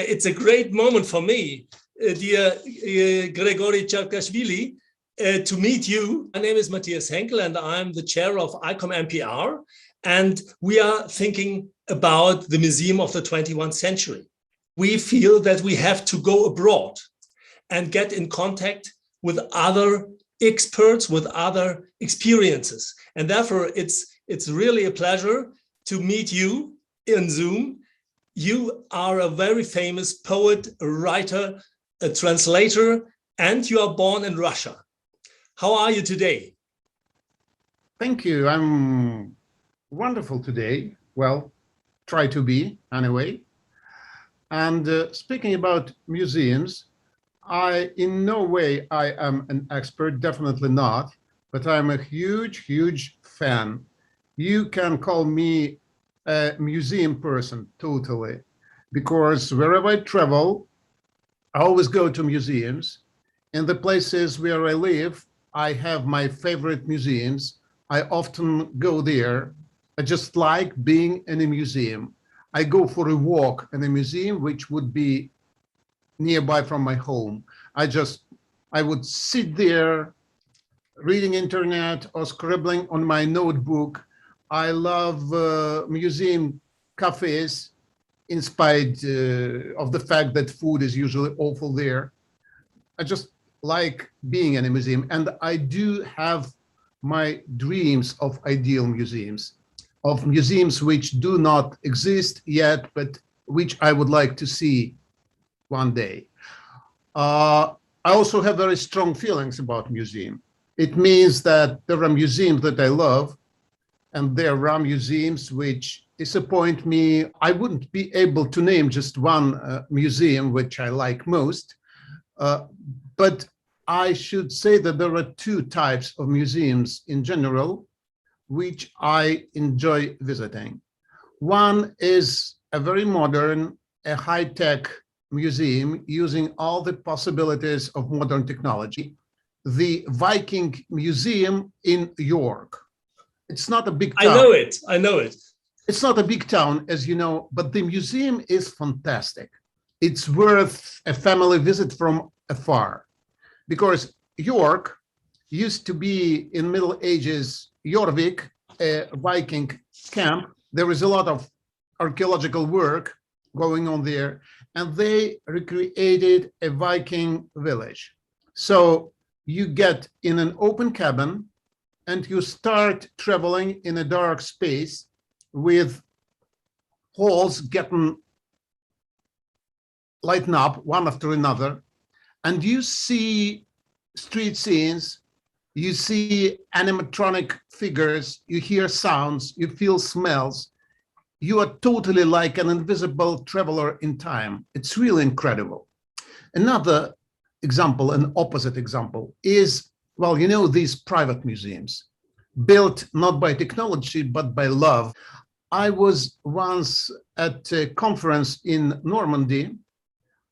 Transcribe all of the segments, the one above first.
It's a great moment for me, dear Grigory Chkhartishvili, to meet you. My name is Matthias Henkel, and I'm the chair of ICOM MPR. And we are thinking about the Museum of the 21st Century. We feel that we have to go abroad and get in contact with other experts, with other experiences. And therefore, it's really a pleasure to meet you in Zoom. You are a very famous poet, a writer, a translator, and you are born in Russia. How are you today? Thank you. I'm wonderful today. Well, try to be anyway. And speaking about museums, in no way I am an expert, definitely not, but I'm a huge fan. You can call me a museum person, totally, because wherever I travel, I always go to museums. In the places where I live, I have my favorite museums. I often go there. I just like being in a museum. I go for a walk in a museum, which would be nearby from my home. I would sit there reading internet or scribbling on my notebook. I love museum cafes, in spite of the fact that food is usually awful there. I just like being in a museum, and I do have my dreams of ideal museums, of museums which do not exist yet, but which I would like to see one day. I also have very strong feelings about museum. It means that there are museums that I love, and there are museums which disappoint me. I wouldn't be able to name just one museum which I like most, but I should say that there are two types of museums in general which I enjoy visiting. One is a very modern, a high-tech museum using all the possibilities of modern technology, the Viking Museum in York. It's not a big town. I know it. It's not a big town, as you know, but the museum is fantastic. It's worth a family visit from afar, because York used to be in Middle Ages, Jorvik, a Viking camp. There is a lot of archaeological work going on there, and they recreated a Viking village. So you get in an open cabin and you start traveling in a dark space with halls getting lighten up one after another, and you see street scenes, you see animatronic figures, you hear sounds, you feel smells. You are totally like an invisible traveler in time. It's really incredible. Another example, an opposite example, is, well, you know, these private museums built not by technology, but by love. I was once at a conference in Normandy.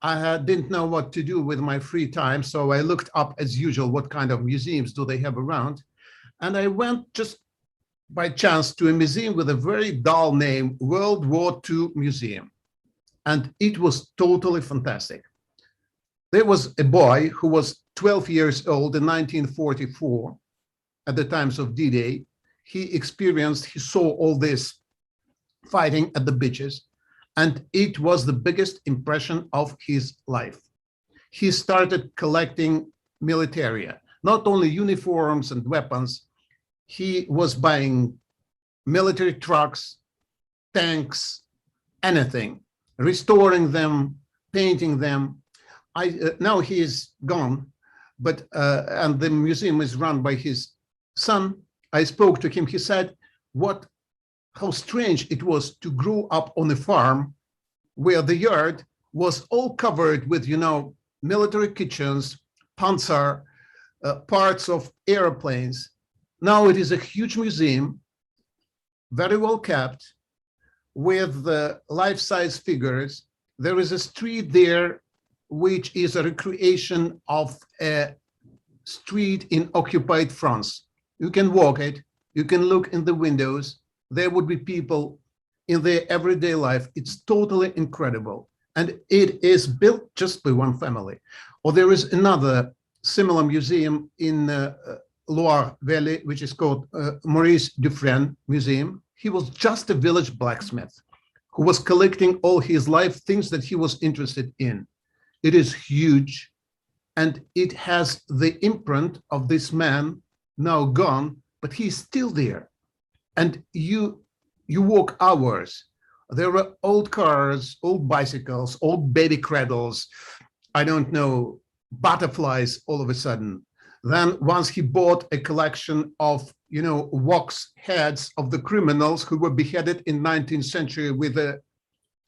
I didn't know what to do with my free time, so I looked up, as usual, what kind of museums do they have around. And I went just by chance to a museum with a very dull name, World War II Museum. And it was totally fantastic. There was a boy who was 12 years old in 1944, at the times of D-Day. He saw all this fighting at the beaches, and it was the biggest impression of his life. He started collecting militaria, not only uniforms and weapons. He was buying military trucks, tanks, anything, restoring them, painting them. Now he is gone, but and the museum is run by his son. I spoke to him. He said, how strange it was to grow up on a farm where the yard was all covered with, you know, military kitchens, panzer, parts of airplanes. Now it is a huge museum, very well kept, with life-size figures. There is a street there which is a recreation of a street in occupied France. You can walk it, you can look in the windows. There would be people in their everyday life. It's totally incredible. and it is built just by one family. Or there is another similar museum in Loire Valley, which is called Maurice Dufresne Museum. He was just a village blacksmith who was collecting all his life things that he was interested in. It is huge, and it has the imprint of this man, now gone, but he's still there. And you walk hours. There are old cars, old bicycles, old baby cradles, I don't know, butterflies all of a sudden. Then once he bought a collection of, wax heads of the criminals who were beheaded in 19th century with a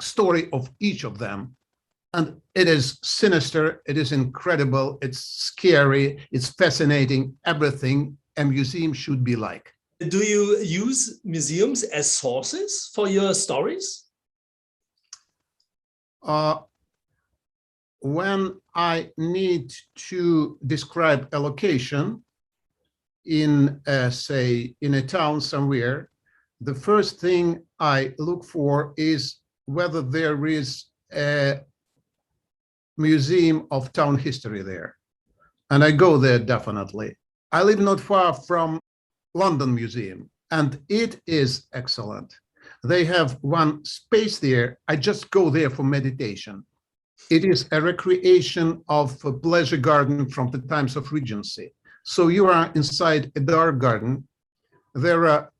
story of each of them. And it is sinister, it is incredible, it's scary, it's fascinating, everything a museum should be like. Do you use museums as sources for your stories? When I need to describe a location in, say, in a town somewhere, the first thing I look for is whether there is a museum of town history there. And I go there definitely. I live not far from London Museum, and it is excellent. They have one space there. I just go there for meditation. It is a recreation of a pleasure garden from the times of Regency. So you are inside a dark garden. There are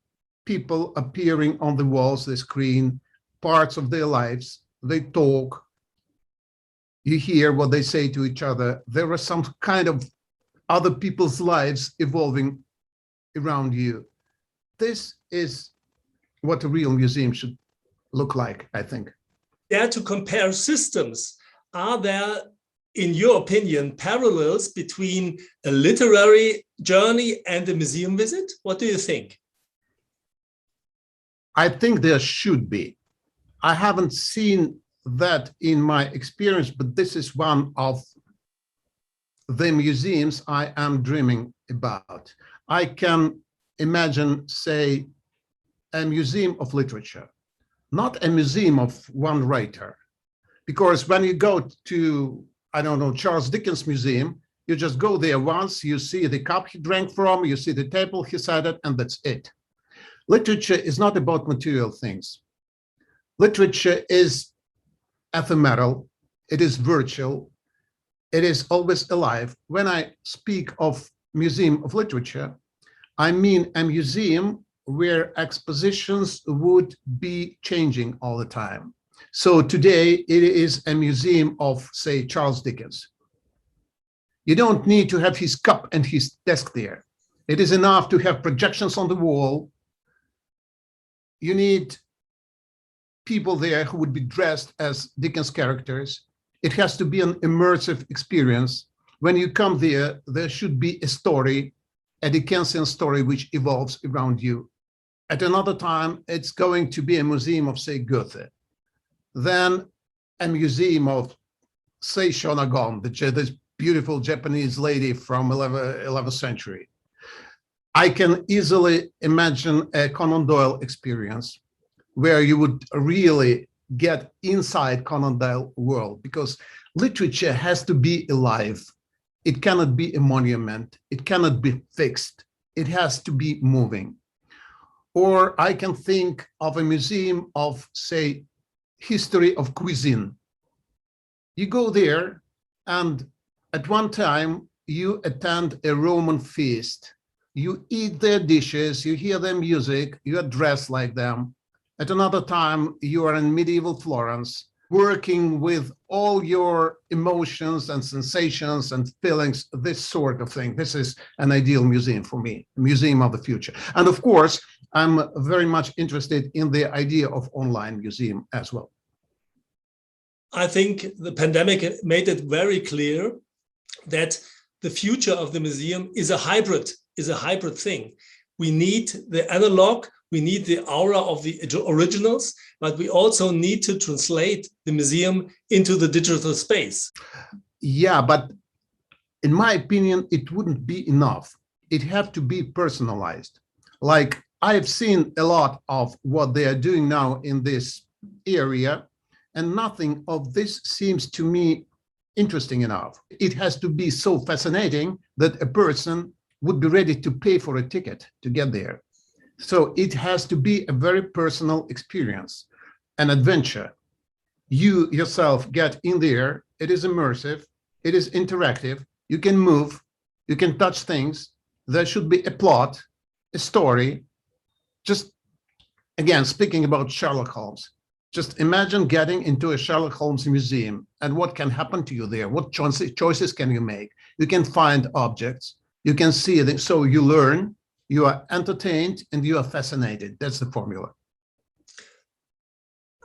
people appearing on the walls, the screen, parts of their lives. They talk. You hear what they say to each other. There are some kind of other people's lives evolving around you. This is what a real museum should look like, I think. Dare to compare systems. Are there, in your opinion, parallels between a literary journey and a museum visit? What do you think? I think there should be. I haven't seen that in my experience, but this is one of the museums I am dreaming about. I can imagine, say, a museum of literature, not a museum of one writer. Because when you go to, I don't know, Charles Dickens Museum, you just go there once, you see the cup he drank from, you see the table he sat at, and that's it. Literature is not about material things. Literature is ephemeral, it is virtual, it is always alive. When I speak of museum of literature, I mean a museum where expositions would be changing all the time. So today it is a museum of, say, Charles Dickens. You don't need to have his cup and his desk there. It is enough to have projections on the wall. You need people there who would be dressed as Dickens characters. It has to be an immersive experience. When you come there, there should be a story, a Dickensian story which evolves around you. At another time, it's going to be a museum of, say, Goethe. Then a museum of, say, Shonagon, this beautiful Japanese lady from 11th century. I can easily imagine a Conan Doyle experience where you would really get inside Conan Doyle world, because literature has to be alive. It cannot be a monument. It cannot be fixed. It has to be moving. Or I can think of a museum of, say, history of cuisine. You go there and at one time you attend a Roman feast. You eat their dishes, you hear their music, you are dressed like them. At another time, you are in medieval Florence, working with all your emotions and sensations and feelings, this sort of thing. This is an ideal museum for me, a museum of the future. And of course, I'm very much interested in the idea of online museum as well. I think the pandemic made it very clear that the future of the museum is a hybrid thing. We need the analog, we need the aura of the originals, but we also need to translate the museum into the digital space. Yeah, but in my opinion, it wouldn't be enough. It have to be personalized. Like, I've seen a lot of what they are doing now in this area, and nothing of this seems to me interesting enough. It has to be so fascinating that a person would be ready to pay for a ticket to get there. So it has to be a very personal experience, an adventure. You yourself get in there, it is immersive, it is interactive, you can move, you can touch things, there should be a plot, a story. Just, again, speaking about Sherlock Holmes, just imagine getting into a Sherlock Holmes museum and what can happen to you there. What choices can you make? You can find objects, you can see it, so you learn, you are entertained, and you are fascinated. That's the formula.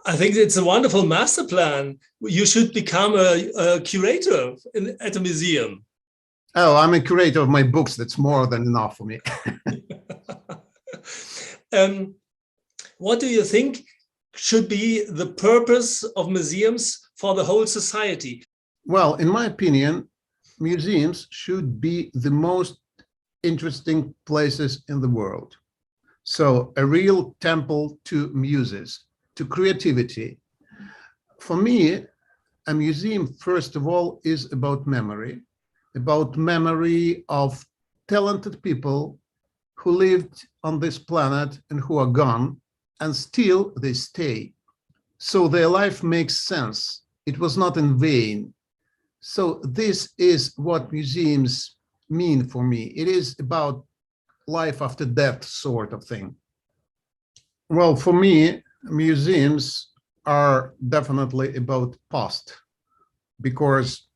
I think it's a wonderful master plan. You should become a curator at a museum. Oh, I'm a curator of my books. That's more than enough for me. What do you think should be the purpose of museums for the whole society? Well, in my opinion, museums should be the most interesting places in the world. So a real temple to muses, to creativity. For me, a museum, first of all, is about memory of talented people who lived on this planet and who are gone, and still they stay. So their life makes sense. It was not in vain. So this is what museums mean for me. It is about life after death sort of thing. Well, for me, museums are definitely about past, because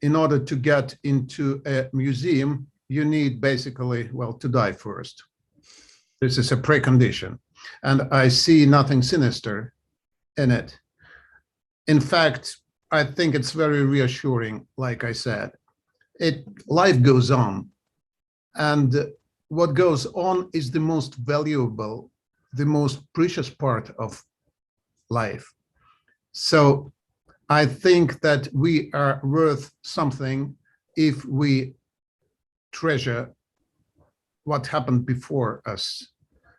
in order to get into a museum, you need basically, well, to die first. This is a precondition, and I see nothing sinister in it. In fact, I think it's very reassuring, like I said. Life goes on, and what goes on is the most valuable, the most precious part of life. So I think that we are worth something if we treasure what happened before us.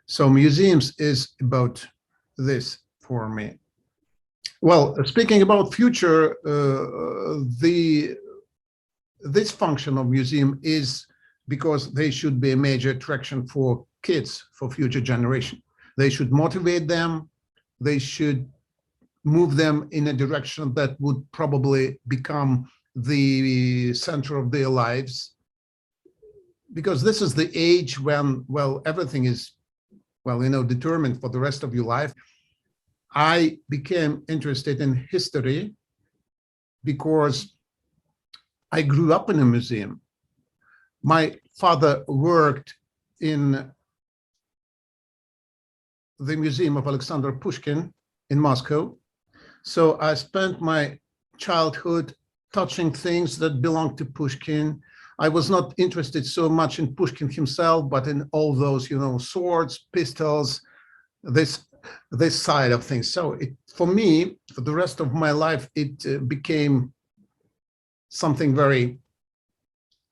So museums is about this for me. Well, speaking about future, this function of museum is because they should be a major attraction for kids, for future generation. They should motivate them. They should move them in a direction that would probably become the center of their lives. Because this is the age when, well, everything is, well, determined for the rest of your life. I became interested in history because I grew up in a museum. My father worked in the Museum of Alexander Pushkin in Moscow. So I spent my childhood touching things that belonged to Pushkin. I was not interested so much in Pushkin himself, but in all those, swords, pistols, this side of things. So for me, for the rest of my life, it became something very,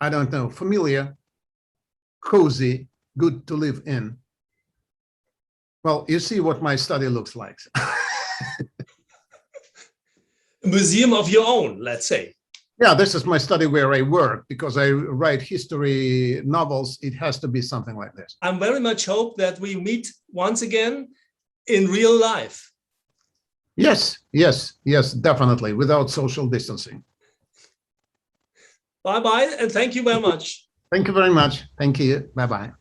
I don't know, familiar, cozy, good to live in. Well, you see what my study looks like. A museum of your own, let's say. Yeah, this is my study where I work, because I write history novels. It has to be something like this. I very much hope that we meet once again in real life. Yes, definitely, without social distancing. Bye-bye, and thank you very much. Thank you very much. Thank you. Bye-bye.